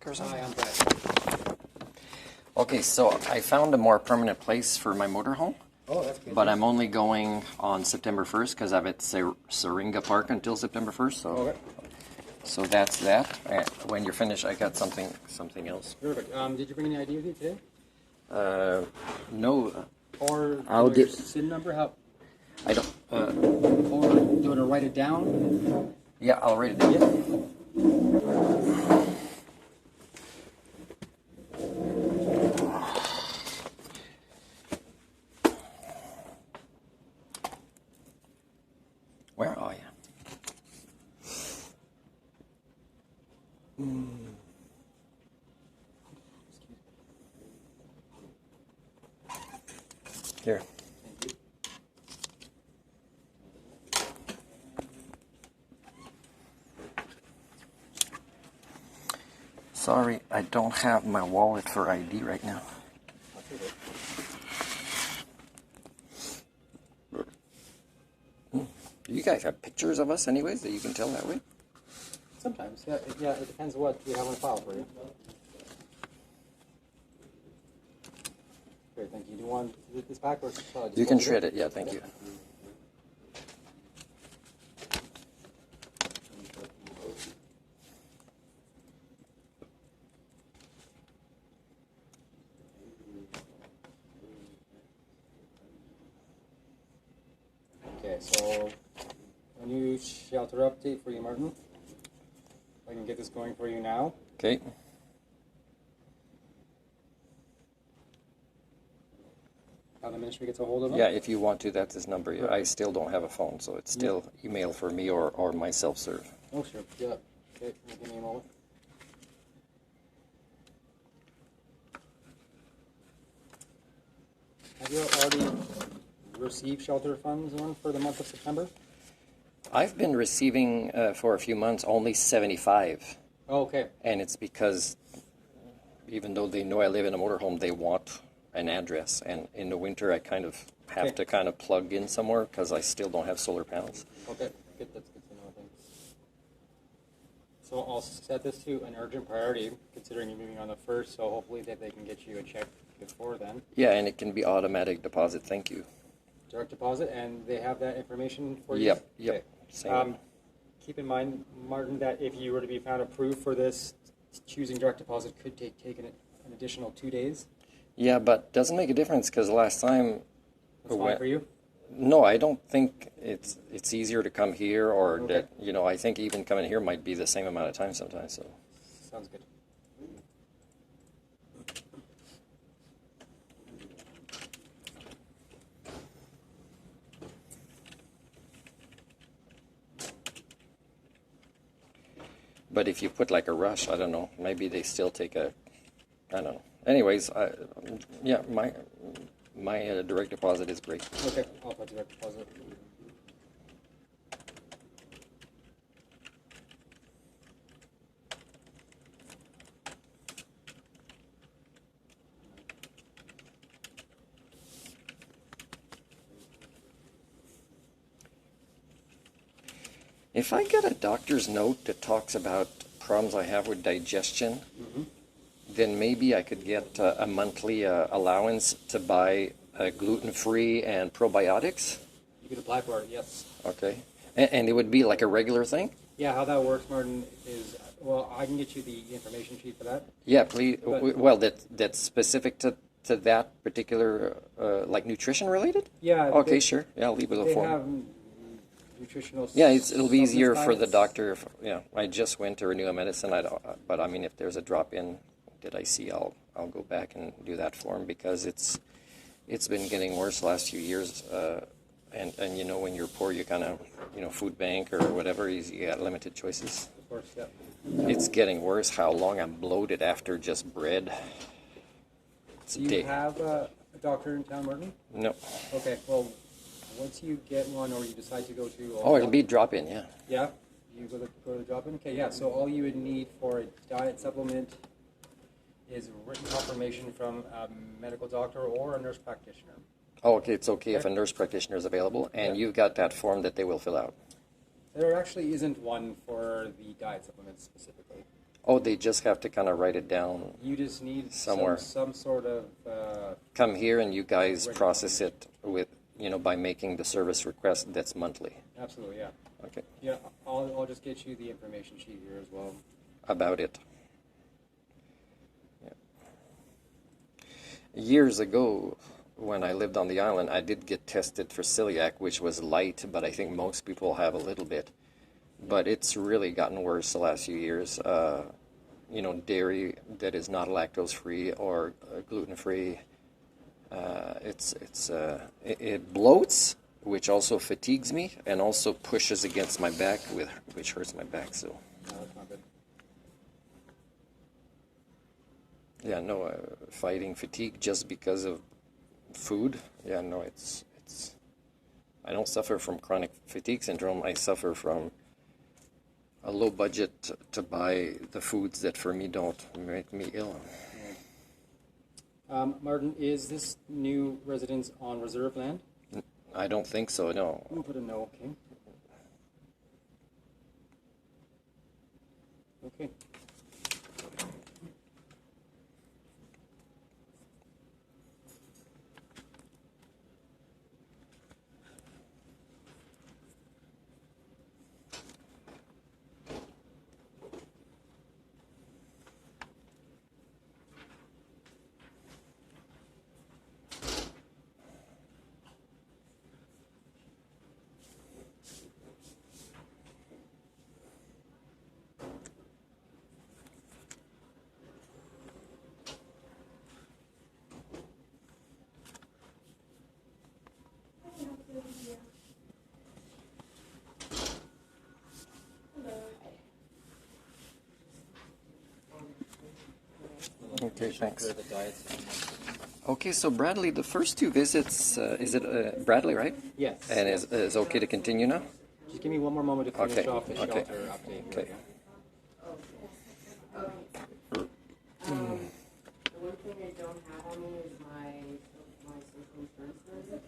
Rick or something? Hi, I'm Brad. Okay, so I found a more permanent place for my motorhome. Oh, that's good. But I'm only going on September 1st because I'm at Syringa Park until September 1st. So, Okay. so that's that. When you're finished, I got something else. Perfect. Did you bring any ID with you today? No. Or I'll your get. SIN number? How? I don't. Or do you want to write it down? Yeah, I'll write it down. Yeah. Where are you? Here. Thank you. Sorry, I don't have my wallet for ID right now. That's okay. Do you guys have pictures of us anyways that you can tell that way? Sometimes, yeah. It depends what we have on file for you. Great, thank you. Do you want this back or just You can shred it, yeah, thank you. Okay, so a new shelter update for you, Martin. I can get this going for you now. Okay. How the ministry gets a hold of them? Yeah, if you want to, that's his number. Yeah, I still don't have a phone, so it's still email for me or my self-serve. Oh, sure. Yeah. Okay, give me a moment. Have you already received shelter funds on for the month of September? I've been receiving for a few months only 75, Oh, okay. and it's because even though they know I live in a motorhome, they want an address, and in the winter I kind of have Okay. to kind of plug in somewhere because I still don't have solar panels. Okay, good. That's good to know. Thanks. So I'll set this to an urgent priority, considering you're moving on the 1st, so hopefully that they can get you a check before then. Yeah, and it can be automatic deposit. Thank you. Direct deposit, and they have that information for you? Yep, yep. Okay. Same. Keep in mind, Martin, that if you were to be found approved for this, choosing direct deposit could take an additional 2 days. Yeah, but doesn't make a difference because last time. That's fine for you? No, I don't think it's easier to come here or Okay. that, I think even coming here might be the same amount of time sometimes. So. Sounds good. But if you put like a rush, I don't know, maybe they still take I don't know. Anyways, yeah, my direct deposit is great. Okay, I'll put direct deposit. If I get a doctor's note that talks about problems I have with digestion, then maybe I could get a monthly allowance to buy gluten-free and probiotics. You can apply for it, yes. Okay. And it would be like a regular thing? Yeah, how that works, Martin, is, well, I can get you the information sheet for that. Yeah, please. But- Well, that's specific to that particular, like nutrition related? Yeah. Okay, sure. Yeah, I'll leave it They for have nutritional. Yeah, it'll be easier for the supplement doctor. I just went to renew a medicine. But I mean, if there's a drop in that I see, I'll go back and do that for him because it's been getting worse the last few years. And when you're poor, you kind of food bank or whatever. You got limited choices. Of course, yeah. It's getting worse. How long I'm bloated after just bread. It's Do you have a doctor in town, Martin? No. Okay, well, once you get one or you decide to go to... Oh, it'll be drop in, yeah. Yeah? You go to drop-in? Okay, yeah, so all you would need for a diet supplement is written confirmation from a medical doctor or a nurse practitioner. Oh, okay, it's okay if a nurse practitioner is available, and you've got that form that they will fill out. There actually isn't one for the diet supplements specifically. Oh, they just have to kind of write it down. You just need Somewhere. some sort of Come here and you guys Right. process it with, by making the service request that's monthly. absolutely, yeah. Okay. Yeah, I'll just get you the information sheet here as well. About it. Yeah. Years ago, when I lived on the island, I did get tested for celiac, which was light, but I think most people have a little bit. But it's really gotten worse the last few years. Dairy that is not lactose-free or gluten-free. It bloats, which also fatigues me, and also pushes against my back, which hurts my back. So, No, that's not good. yeah, no, fighting fatigue just because of food. Yeah, no, it's. I don't suffer from chronic fatigue syndrome. I suffer from a low budget to buy the foods that for me don't make me ill. Martin, is this new residence on reserve land? I don't think so, no. We'll put a no, okay. Okay. Okay, thanks. The diets. Okay, so Bradley, the first two visits, is it Bradley, right? Yes. And is okay to continue now? Just give me one more moment to finish Okay, off the okay, shelter update. okay. The one thing I don't have on me is my social insurance number.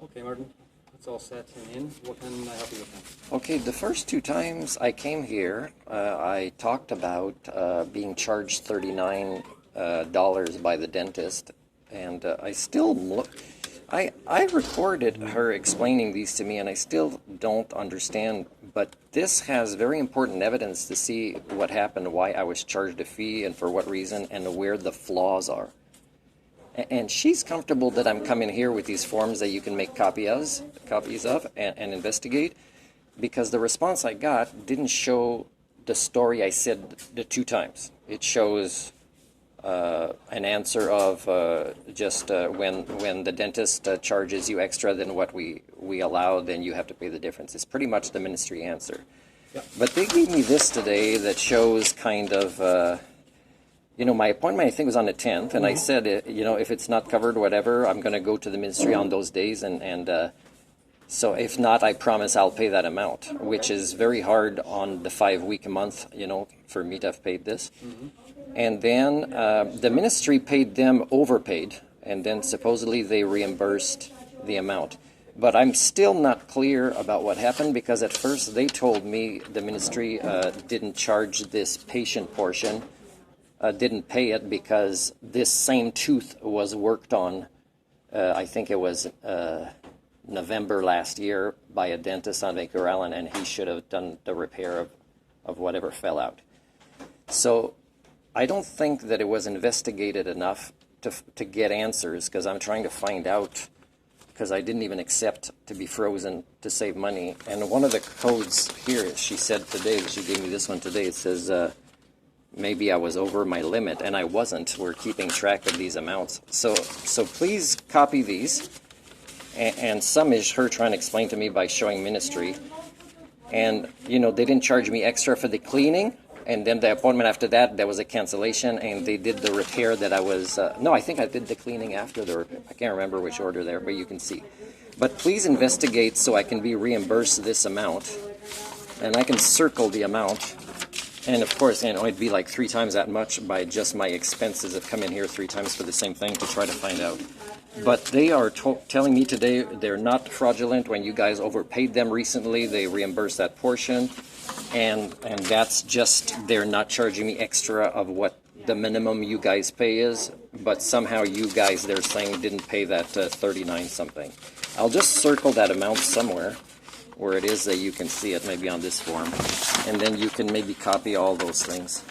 Okay, Martin, it's all set and in. What can I help you with now? Okay, the first two times I came here, I talked about being charged $39 by the dentist, and I still look. I recorded her explaining these to me, and I still don't understand. But this has very important evidence to see what happened, why I was charged a fee, and for what reason, and where the flaws are. And she's comfortable that I'm coming here with these forms that you can make copies of and investigate, because the response I got didn't show the story I said the two times. It shows an answer of just when the dentist charges you extra than what we allow, then you have to pay the difference. It's pretty much the ministry answer. Yeah. But they gave me this today that shows kind of... my appointment, I think, was on the 10th, and I said, if it's not covered, whatever, I'm going to go to the ministry on those days, and so if not, I promise I'll pay that amount, which is very hard on the 5-week a month, for me to have paid this. And then the ministry paid them overpaid, and then supposedly they reimbursed the amount. But I'm still not clear about what happened, because at first they told me the ministry didn't charge this patient portion, didn't pay it because this same tooth was worked on, I think it was November last year, by a dentist on Vancouver Island, and he should have done the repair of whatever fell out. So I don't think that it was investigated enough to get answers, because I'm trying to find out, because I didn't even accept to be frozen to save money. And one of the codes here, she said today, she gave me this one today, it says maybe I was over my limit, and I wasn't. We're keeping track of these amounts. So please copy these. And some is her trying to explain to me by showing ministry. And, you know, they didn't charge me extra for the cleaning. And then the appointment after that, there was a cancellation, and they did the repair that I was... no, I think I did the cleaning after the repair. I can't remember which order there, but you can see. But please investigate so I can be reimbursed this amount. And I can circle the amount. And, of course, you know, it'd be like 3 times that much by just my expenses of coming here 3 times for the same thing to try to find out. But they are telling me today they're not fraudulent. When you guys overpaid them recently, they reimbursed that portion. And that's just, they're not charging me extra of what the minimum you guys pay is. But somehow you guys, they're saying, didn't pay that 39 something. I'll just circle that amount somewhere where it is that you can see it, maybe on this form. And then you can maybe copy all those things.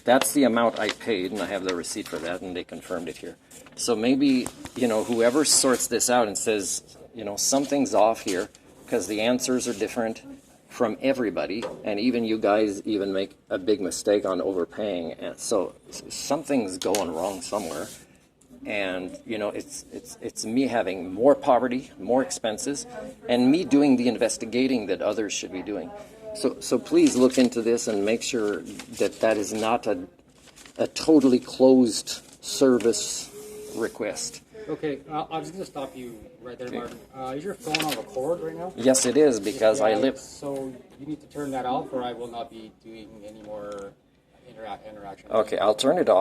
That's the amount I paid, and I have the receipt for that, and they confirmed it here. So maybe, you know, whoever sorts this out and says, you know, something's off here, because the answers are different from everybody, and even you guys even make a big mistake on overpaying. And so something's going wrong somewhere. And, you know, it's me having more poverty, more expenses, and me doing the investigating that others should be doing. So please look into this and make sure that that is not a totally closed service request. Okay, I'm just going to stop you right there, Martin. Is your phone on record right now? Yes, it is, because I live... So you need to turn that off, or I will not be doing any more interaction. Okay, I'll turn it off.